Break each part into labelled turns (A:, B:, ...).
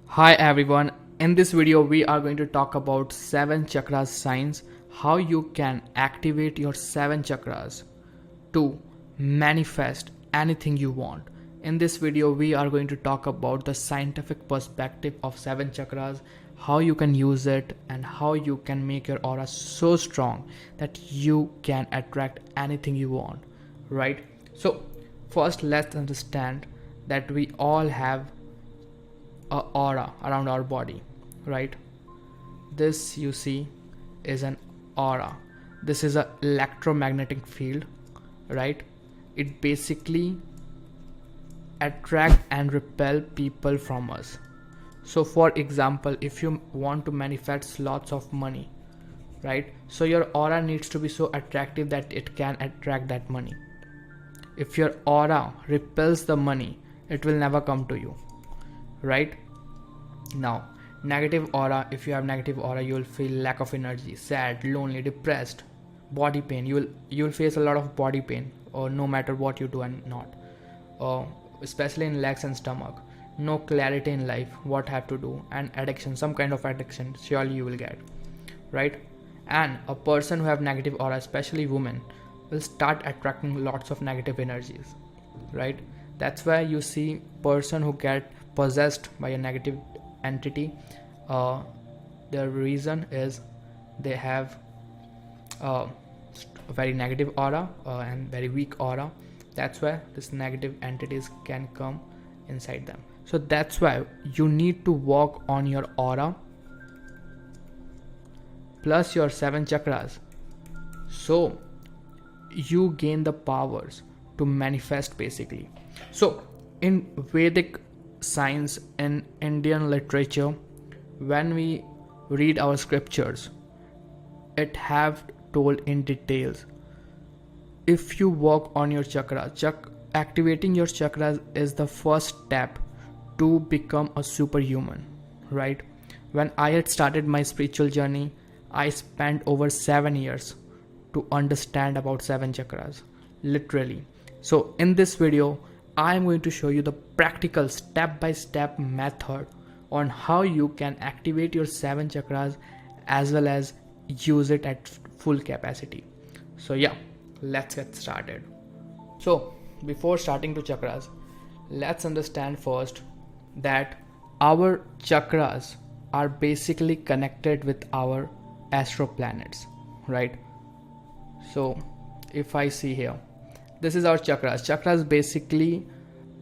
A: Hi everyone, in this video we are going to talk about 7 chakras signs, how you can activate your 7 chakras to manifest anything you want. In this video we are going to talk about the scientific perspective of 7 chakras, how you can use it and how you can make your aura so strong that you can attract anything you want, right? So first let's understand that we all have a aura around our body, right? This you see is an aura. This is a electromagnetic field, right? It basically attract and repel people from us. So for example, if you want to manifest lots of money, right, so your aura needs to be so attractive that it can attract that money. If your aura repels the money, it will never come to you, right? Now negative aura, if you have negative aura, you will feel lack of energy, sad, lonely, depressed, body pain. You will face a lot of body pain, or no matter what you do and not, especially in legs and stomach. No clarity in life, what have to do, and addiction, some kind of addiction surely you will get, right? And a person who have negative aura, especially women, will start attracting lots of negative energies, right? That's why you see person who get possessed by a negative entity, the reason is they have a very negative aura and very weak aura. That's why this negative entities can come inside them. So that's why you need to work on your aura plus your 7 chakras, so you gain the powers to manifest basically. So in Vedic science and Indian literature, when we read our scriptures, it have told in details, if you work on your chakras, activating your chakras is the first step to become a superhuman, right? When I had started my spiritual journey, I spent over 7 years to understand about 7 chakras, literally. So in this video I am going to show you the practical step-by-step method on how you can activate your 7 chakras as well as use it at full capacity. So yeah, let's get started. So before starting to chakras, let's understand first that our chakras are basically connected with our astro planets, right? So if I see here, this is our chakras. Chakras basically,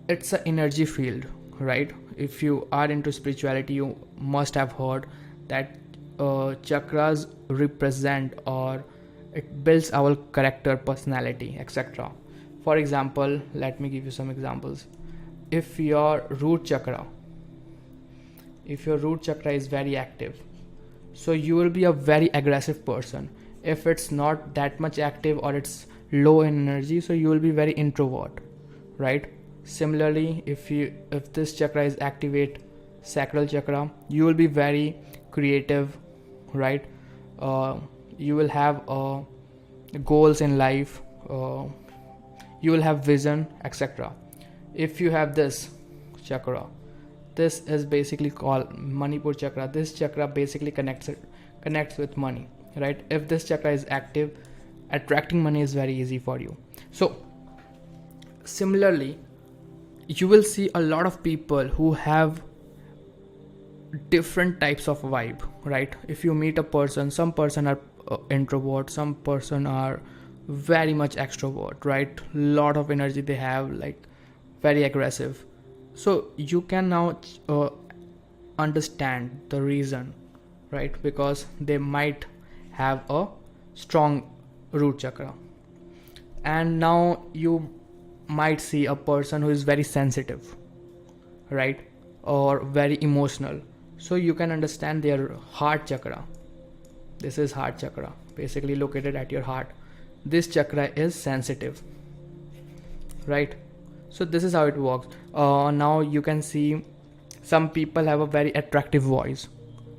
A: it's an energy field, right? If you are into spirituality, you must have heard that chakras represent, or it builds our character, personality, etc. For example, let me give you some examples. If your root chakra is very active, so you will be a very aggressive person. If it's not that much active or it's low in energy, so you will be very introvert, right? Similarly, if this chakra is activate, sacral chakra, you will be very creative, right? You will have goals in life, you will have vision, etc. If you have this chakra, this is basically called Manipur chakra. This chakra basically connects with money, right? If this chakra is active, attracting money is very easy for you. So similarly, you will see a lot of people who have different types of vibe, right? If you meet a person, some person are introvert, some person are very much extrovert, right? Lot of energy they have, like very aggressive. So you can now understand the reason, right? Because they might have a strong root chakra. And now you might see a person who is very sensitive, right, or very emotional, so you can understand their heart chakra. This is heart chakra, basically located at your heart. This chakra is sensitive, right? So this is how it works. Now you can see some people have a very attractive voice,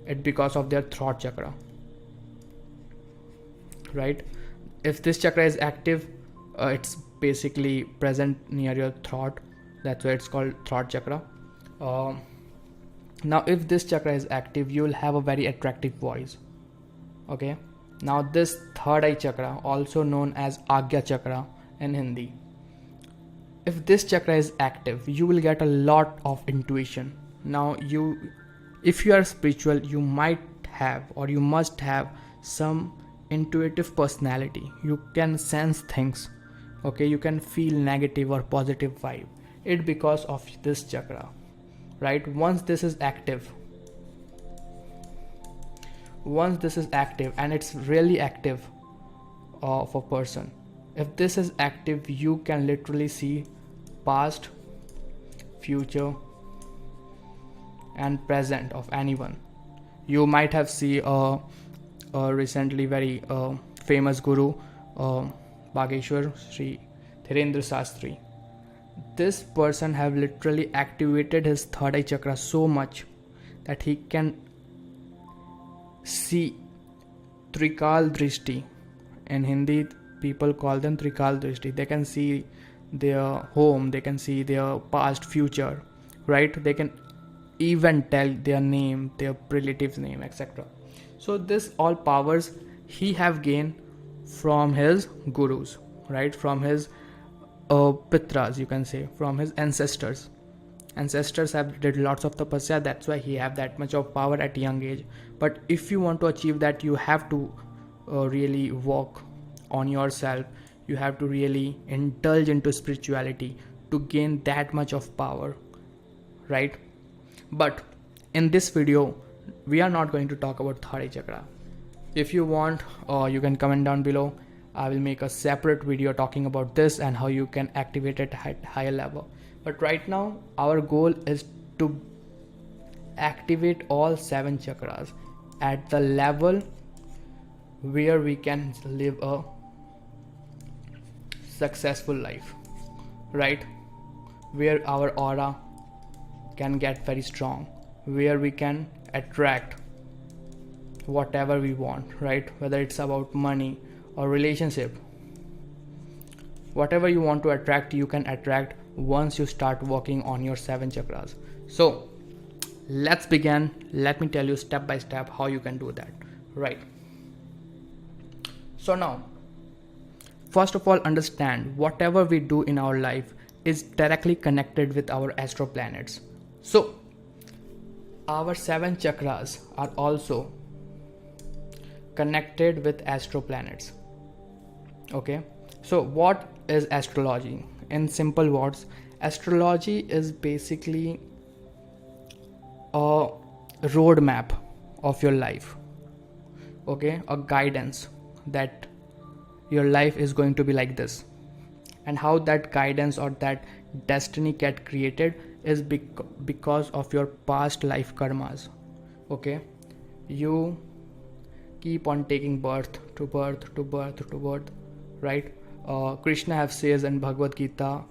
A: it because of their throat chakra, right? If this chakra is active, it's basically present near your throat, that's why it's called throat chakra. Now if this chakra is active, you will have a very attractive voice. Okay, now this third eye chakra, also known as Agya chakra in Hindi, if this chakra is active, you will get a lot of intuition. Now if you are spiritual, you might have or you must have some intuitive personality. You can sense things. Okay, you can feel negative or positive vibe. It because of this chakra, right? Once this is active and it's really active of a person, if this is active, you can literally see past, future and present of anyone. You might have seen a recently very famous guru, Bageshwar Sri Dhirendra Sastri. This person have literally activated his third eye chakra so much that he can see Trikal Drishti. In Hindi, people call them Trikal Drishti. They can see their home, they can see their past, future, right? They can even tell their name, their relative's name, etc. So this all powers he have gained from his gurus, right? From his pitras, you can say, from his ancestors. Ancestors have did lots of tapasya, that's why he have that much of power at a young age. But if you want to achieve that, you have to really work on yourself. You have to really indulge into spirituality to gain that much of power, right? But in this video, we are not going to talk about third eye chakra. If you want, you can comment down below. I will make a separate video talking about this and how you can activate it at higher level. But right now, our goal is to activate all 7 chakras at the level where we can live a successful life, right? Where our aura can get very strong, where we can attract whatever we want, right? Whether it's about money or relationship, whatever you want to attract, you can attract once you start working on your 7 chakras. So let's begin. Let me tell you step by step how you can do that, right? So now, first of all, understand whatever we do in our life is directly connected with our astro planets. So our 7 chakras are also connected with astro planets. Okay, so what is astrology? In simple words, astrology is basically a roadmap of your life. Okay, a guidance that your life is going to be like this, and how that guidance or that destiny get created is because of your past life karmas. Okay, you keep on taking birth to birth to birth to birth, right? Krishna have says in Bhagavad Gita,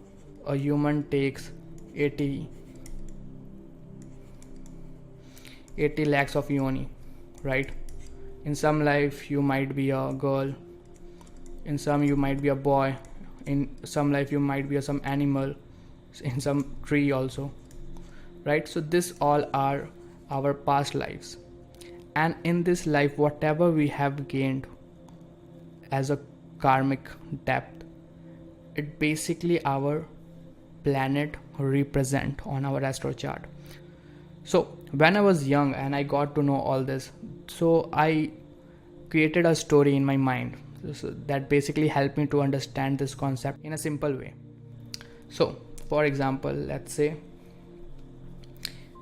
A: a human takes 80 lakhs of yoni, right? In some life you might be a girl, in some you might be a boy, in some life you might be some animal, in some tree also, right? So this all are our past lives, and in this life whatever we have gained as a karmic depth, it basically our planet represent on our astro chart. So when I was young and I got to know all this, so I created a story in my mind that basically helped me to understand this concept in a simple way. So for example, let's say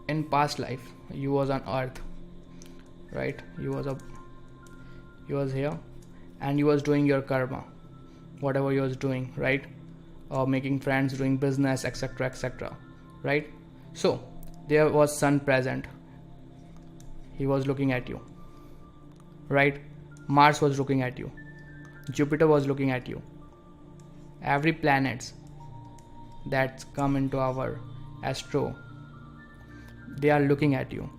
A: in past life you was on earth, right? You was here and you was doing your karma, whatever you was doing, right? Making friends, doing business, etc, etc, right? So there was sun present, he was looking at you, right? Mars was looking at you, Jupiter was looking at you. Every planets that's come into our astro, they are looking at you,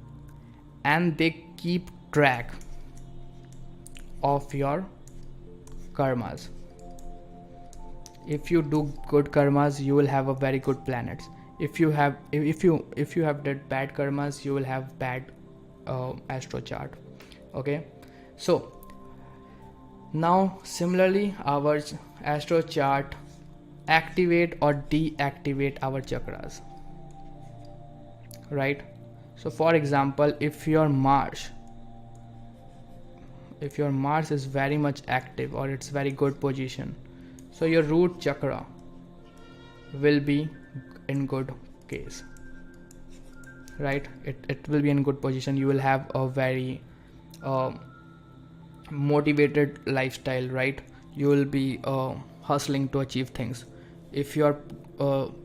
A: and they keep track of your karmas. If you do good karmas, you will have a very good planets. If you have did bad karmas, you will have bad astro chart. Okay, so now similarly our astro chart activate or deactivate our chakras, right? So for example, if your Mars is very much active or it's very good position, so your root chakra will be in good case, right? It will be in good position. You will have a very motivated lifestyle, right? You will be hustling to achieve things. If your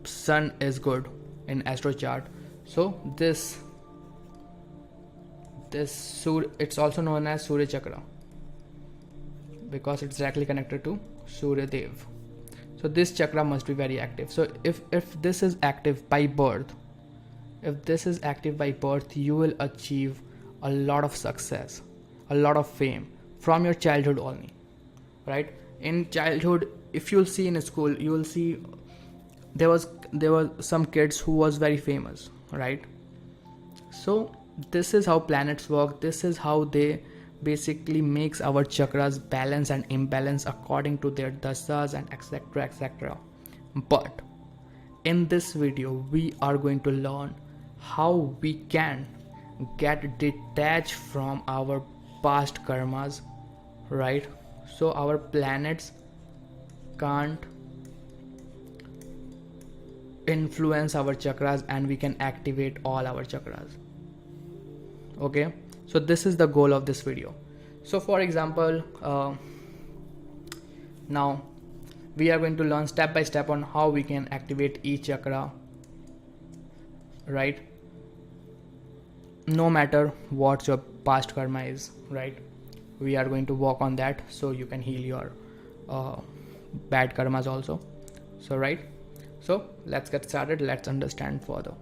A: sun is good in astro chart, so this it's also known as Surya chakra because it's directly connected to Surya Dev. So this chakra must be very active. So if this is active by birth, you will achieve a lot of success, a lot of fame from your childhood only, right? In childhood, if you'll see in school, you will see there were some kids who was very famous, right? So this is how planets work. This is how they basically makes our chakras balance and imbalance according to their dasas and etc. But in this video we are going to learn how we can get detached from our past karmas, right? So our planets can't influence our chakras and we can activate all our chakras. Okay, so this is the goal of this video. So for example, now we are going to learn step by step on how we can activate each chakra, right? No matter what your past karma is, right? We are going to work on that so you can heal your bad karmas also. So right, so let's get started. Let's understand further.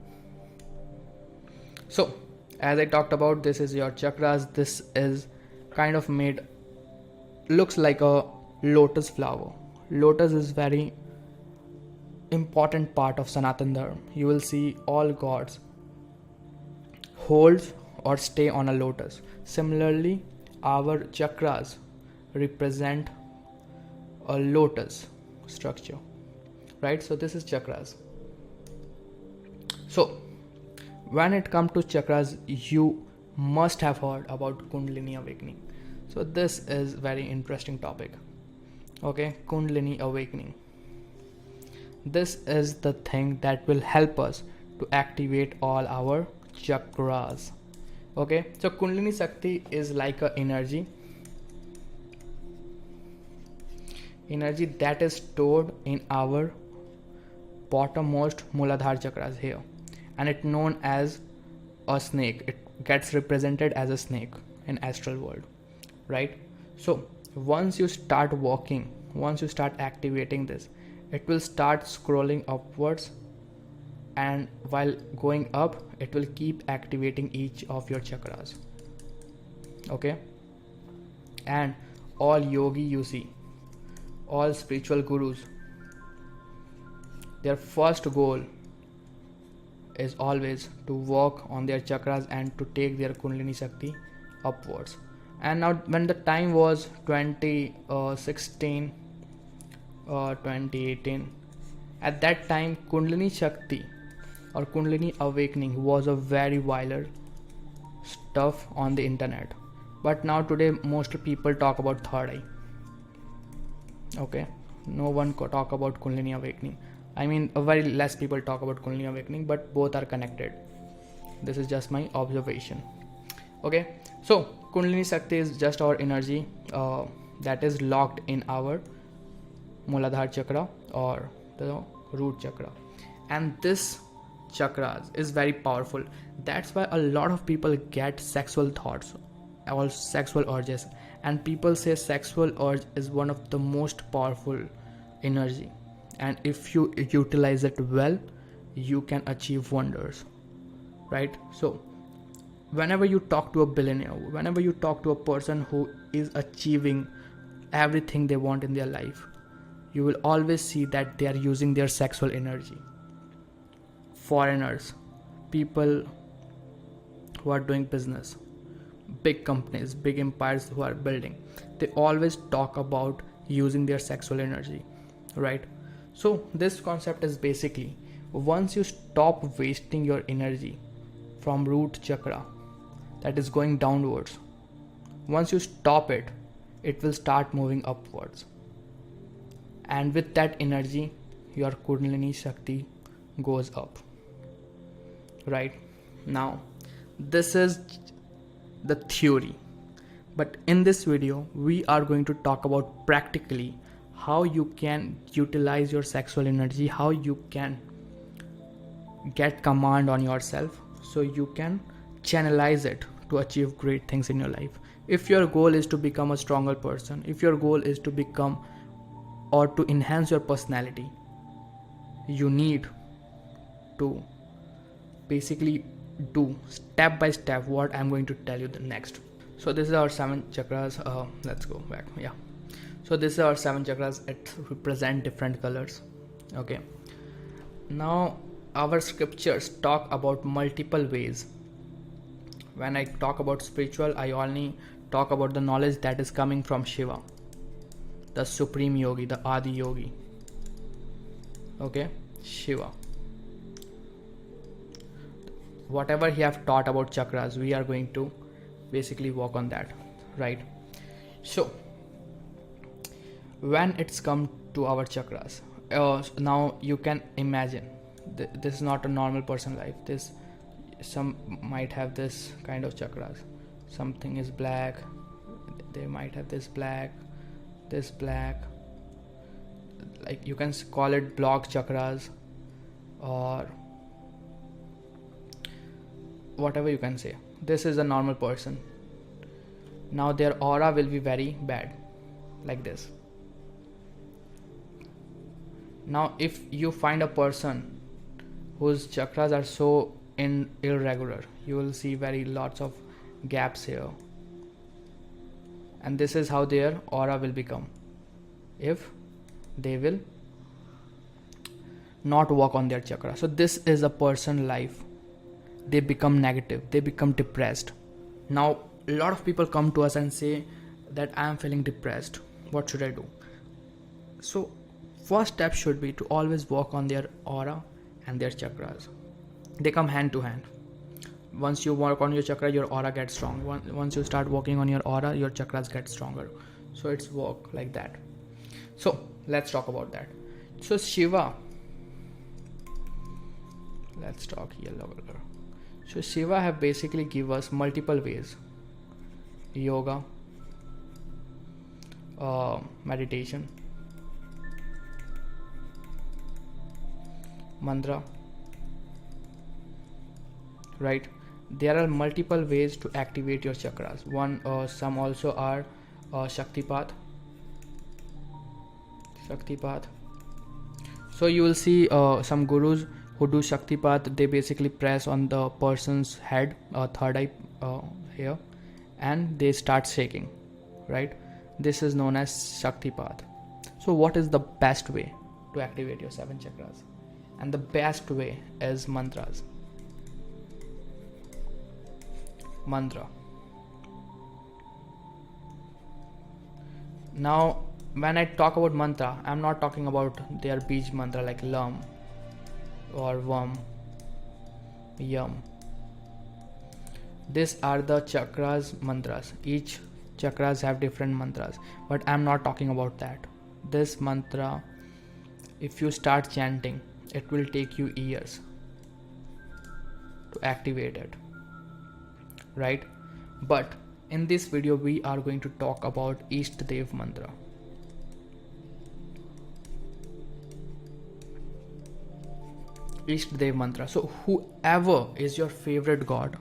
A: So as I talked about, this is your chakras. This is kind of made, looks like a lotus flower. Lotus is very important part of Sanatan Dharma. You will see all gods hold or stay on a lotus. Similarly, our chakras represent a lotus structure, right? So this is chakras. So when it comes to chakras, you must have heard about Kundalini awakening. So this is very interesting topic. Okay, Kundalini awakening. This is the thing that will help us to activate all our chakras. Okay, so Kundalini Shakti is like a energy that is stored in our bottommost Muladhara chakras here, and it's known as a snake. It gets represented as a snake in astral world, right? So once you start walking, once you start activating this, it will start scrolling upwards, and while going up it will keep activating each of your chakras. Okay, and all yogi you see, all spiritual gurus, their first goal is always to work on their chakras and to take their Kundalini Shakti upwards. And now when the time was 2016 2018, at that time Kundalini Shakti or Kundalini awakening was a very viral stuff on the internet. But now today most people talk about third eye. Okay, no one talk about Kundalini awakening. I mean, very less people talk about Kundalini awakening, but both are connected. This is just my observation. Okay, so Kundalini Shakti is just our energy that is locked in our Muladhara chakra or the root chakra, and this chakras is very powerful. That's why a lot of people get sexual thoughts or sexual urges, and people say sexual urge is one of the most powerful energy, and if you utilize it well, you can achieve wonders, right? So whenever you talk to a billionaire, whenever you talk to a person who is achieving everything they want in their life, you will always see that they are using their sexual energy. foreigners, people who are doing business, big companies, big empires who are building, they always talk about using their sexual energy, right? So this concept is basically, once you stop wasting your energy from root chakra that is going downwards, once you stop it, it will start moving upwards. And with that energy, your Kundalini Shakti goes up. Right? Now, this is the theory. But in this video, we are going to talk about practically how you can utilize your sexual energy, how you can get command on yourself so you can channelize it to achieve great things in your life. If your goal is to become a stronger person, if your goal is to become or to enhance your personality, you need to basically do step by step what I'm going to tell you the next. So this is our 7 chakras. Let's go back. Yeah. So this is our 7 chakras. It represent different colors. Okay. Now our scriptures talk about multiple ways. When I talk about spiritual, I only talk about the knowledge that is coming from Shiva, the supreme yogi, the Adi yogi. Okay, Shiva. Whatever he have taught about chakras, we are going to basically work on that, right? So when it's come to our chakras, now you can imagine this is not a normal person life. This, some might have this kind of chakras, something is black, they might have this black, like you can call it block chakras or whatever you can say. This is a normal person. Now their aura will be very bad, like this. Now if you find a person whose chakras are so irregular, you will see very lots of gaps here, and this is how their aura will become if they will not work on their chakra. So this is a person life. They become negative, they become depressed. Now a lot of people come to us and say that I am feeling depressed, what should I do? So first step should be to always work on their aura and their chakras. They come hand to hand. Once you work on your chakra, your aura gets strong. Once you start working on your aura, your chakras get stronger. So it's work like that. So let's talk about that. So Shiva, let's talk yellow color. So Shiva have basically give us multiple ways: yoga, meditation, mantra, right? There are multiple ways to activate your chakras. Some also are Shaktipat. So you will see some gurus who do Shaktipat. They basically press on the person's head, third eye here, and they start shaking, right? This is known as Shaktipat. So what is the best way to activate your 7 chakras? And the best way is mantras. Mantra. Now when I talk about mantra, I'm not talking about their beach mantra like Lam or Vam, Yam. These are the chakras mantras. Each chakras have different mantras, but I'm not talking about that. This mantra, if you start chanting, it will take you years to activate it, right? But in this video we are going to talk about Ishta Dev mantra. Ishta Dev mantra. So whoever is your favorite god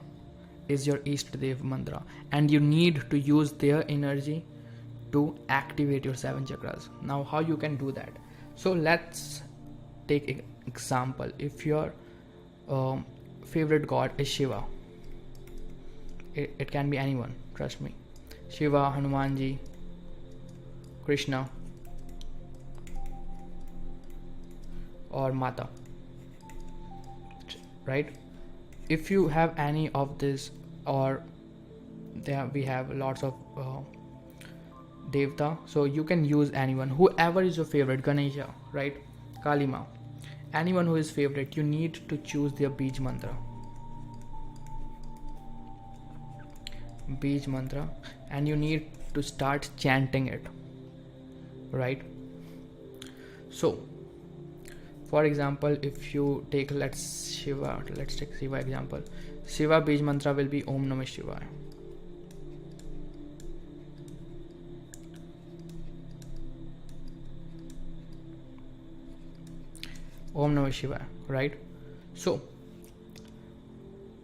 A: is your Ishta Dev mantra, and you need to use their energy to activate your 7 chakras. Now how you can do that? So let's take an example. If your favorite god is Shiva, it can be anyone, trust me. Shiva, Hanumanji, Krishna, or Mata. right? If you have any of this, or there we have lots of devta, so you can use anyone, whoever is your favorite, Ganesha, right, Kalima, anyone who is favorite. You need to choose their Bij mantra, and you need to start chanting it, right? So for example, if you take, let's take Shiva example. Shiva Bij mantra will be Om Namah Shivaya. Om Namah Shivaya, right? So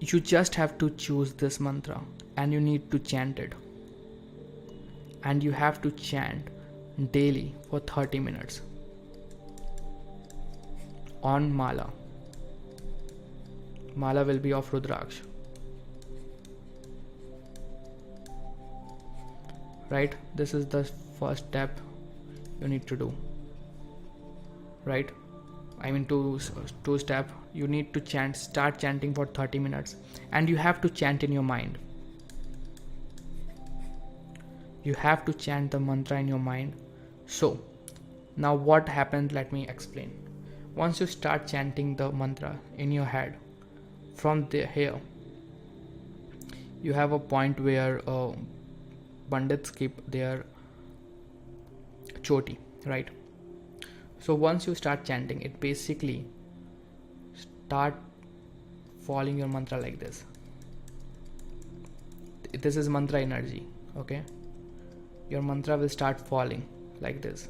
A: you just have to choose this mantra and you need to chant it, and you have to chant daily for 30 minutes on mala. Mala will be of Rudraksh, right? This is the first step you need to do, right? I mean, two step. You need to start chanting for 30 minutes, and you have to chant in your mind. You have to chant the mantra in your mind. So now what happens, let me explain. Once you start chanting the mantra in your head, from here you have a point where Pandits keep their choti, right? So once you start chanting, it basically start falling your mantra like this. This is mantra energy, okay? Your mantra will start falling like this.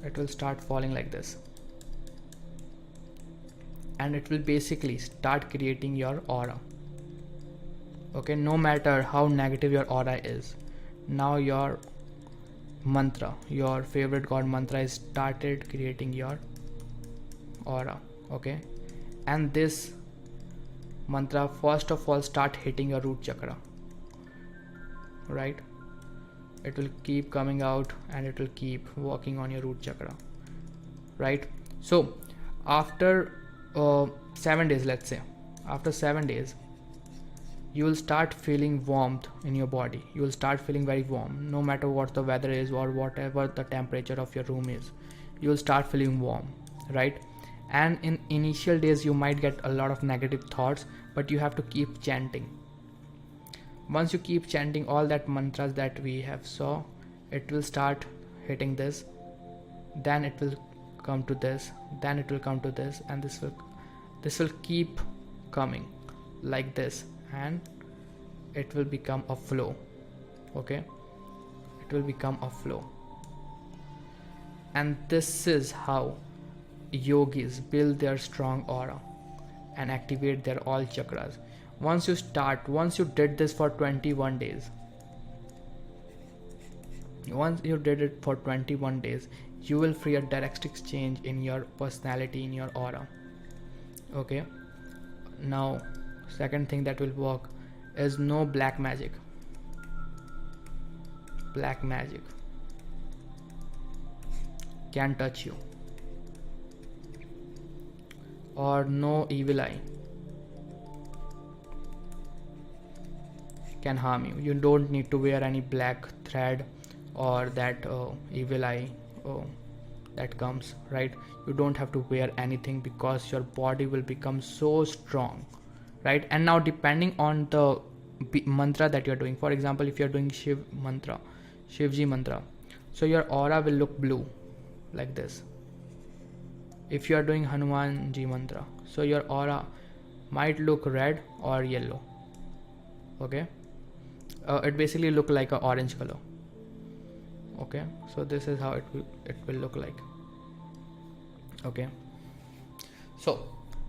A: It will start falling like this, and it will basically start creating your aura, okay? No matter how negative your aura is, now your mantra, your favorite god mantra, is started creating your aura, okay? And this mantra first of all start hitting your root chakra, right? It will keep coming out and it will keep working on your root chakra, right? So after 7 days, let's say after 7 days, you will start feeling warmth in your body. You will start feeling very warm, no matter what the weather is or whatever the temperature of your room is. You will start feeling warm, right? And in initial days you might get a lot of negative thoughts, but you have to keep chanting. Once you keep chanting all that mantras that we have saw, it will start hitting this, then it will come to this, then it will come to this, and this will keep coming like this, and it will become a flow, okay? It will become a flow. And this is how yogis build their strong aura and activate their all chakras. Once you did this for 21 days, once you did it for 21 days, you will feel a drastic change in your personality, in your aura, okay? Now second thing that will work is no black magic. Black magic can touch you, or no evil eye can harm you. You don't need to wear any black thread or that evil eye that comes, right? You don't have to wear anything, because your body will become so strong, right? And now depending on the mantra that you're doing, for example, if you're doing Shivji mantra, so your aura will look blue like this. If you are doing Hanumanji mantra, so your aura might look red or yellow, okay? It basically look like an orange color, okay? So this is how it will look like, okay? So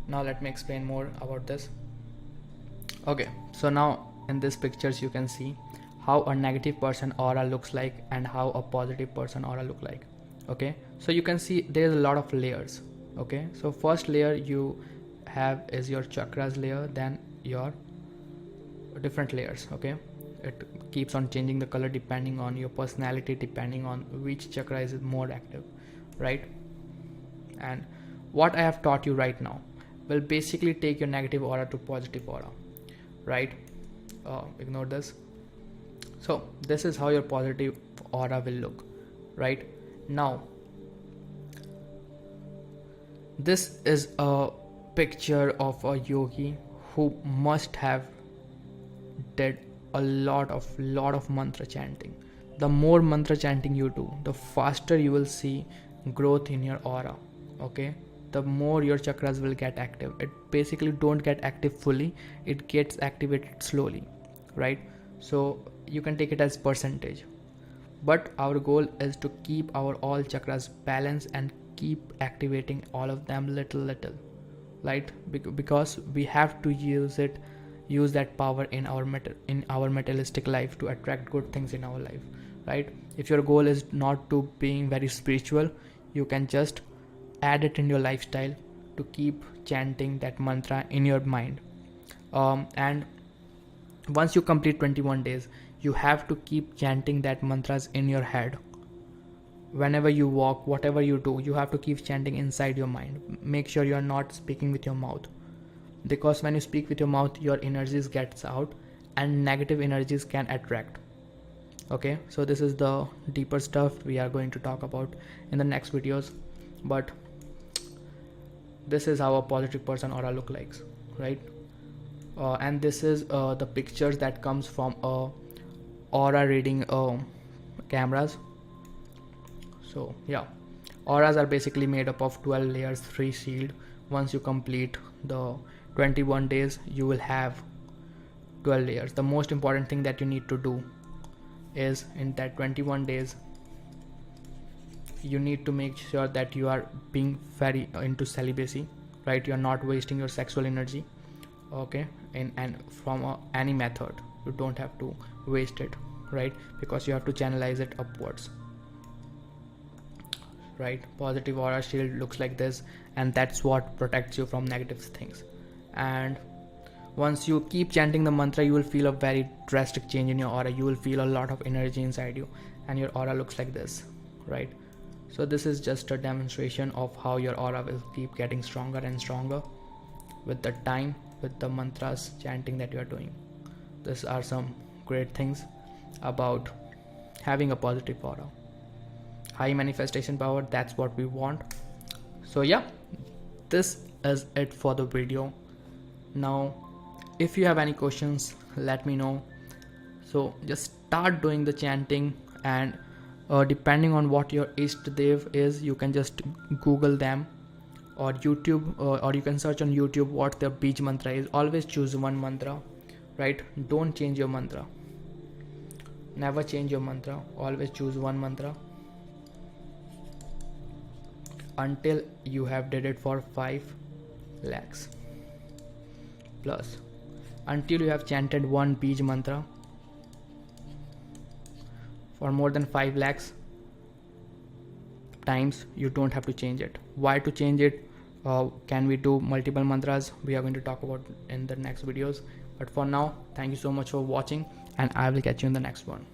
A: now let me explain more about this. Okay, so now in these pictures you can see how a negative person aura looks like and how a positive person aura look like, okay? So you can see there's a lot of layers, okay? So first layer you have is your chakras layer, then your different layers, okay? It keeps on changing the color depending on your personality, depending on which chakra is more active, right? And what I have taught you right now will basically take your negative aura to positive aura, right? Ignore this. So this is how your positive aura will look, right? Now, this is a picture of a yogi who must have did a lot of mantra chanting. The more mantra chanting you do, the faster you will see growth in your aura. Okay, the more your chakras will get active. It basically don't get active fully, it gets activated slowly, right? So you can take it as percentage, but our goal is to keep our all chakras balanced and keep activating all of them little, right? Because we have to use that power in our materialistic life to attract good things in our life, right? If your goal is not to being very spiritual, you can just add it in your lifestyle to keep chanting that mantra in your mind. And once you complete 21 days, you have to keep chanting that mantras in your head. Whenever you walk, whatever you do, you have to keep chanting inside your mind. Make sure you are not speaking with your mouth, because when you speak with your mouth, your energies gets out and negative energies can attract. Okay, so this is the deeper stuff we are going to talk about in the next videos, but this is how a positive person aura look like, right? And this is the pictures that comes from aura reading cameras. So yeah, auras are basically made up of 12 layers, 3 sealed. Once you complete the 21 days, you will have 12 layers. The most important thing that you need to do is in that 21 days, you need to make sure that you are being very into celibacy, right? You are not wasting your sexual energy, okay, and from any method. You don't have to waste it, right? Because you have to channelize it upwards, right? Positive aura shield looks like this, and that's what protects you from negative things. And once you keep chanting the mantra, you will feel a very drastic change in your aura. You will feel a lot of energy inside you, and your aura looks like this, right? So this is just a demonstration of how your aura will keep getting stronger and stronger with the time, with the mantras chanting that you are doing. These are some great things about having a positive aura. High manifestation power, that's what we want. So yeah, this is it for the video. Now if you have any questions, let me know. So just start doing the chanting, and depending on what your Ishtadev is, you can just Google them, or YouTube, or you can search on YouTube what their Bij mantra is. Always choose one mantra, right? Don't change your mantra. Never change your mantra. Always choose one mantra until you have did it for 5 lakhs plus. Until you have chanted one Bij mantra for more than 5 lakhs times, you don't have to change it. Why to change it? Can we do multiple mantras? We are going to talk about in the next videos. But for now, thank you so much for watching, and I will catch you in the next one.